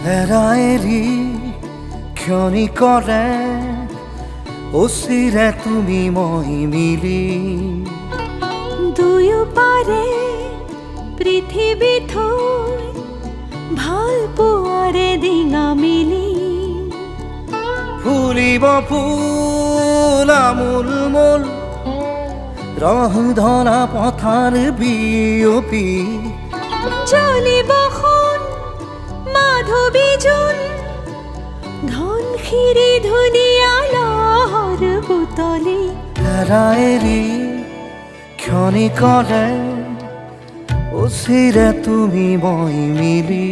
এৰাএৰি ক্ষণি কৰে অচিৰে তুমি মই মিলি দুয়ো পাৰে পৃথিৱী থৈ ভাল পোৱাৰে ডিঙা মিলি ফুলিব ফুল আমোল মোল ৰহ ধৰা পথাৰ বিয়পি জ্বলিব সোণ মাধৱী জোন ধনশিৰি ধুনীয়া লহৰ বুটলি এৰাএৰি ক্ষণি কৰে অচিৰে তুমি মই মিলি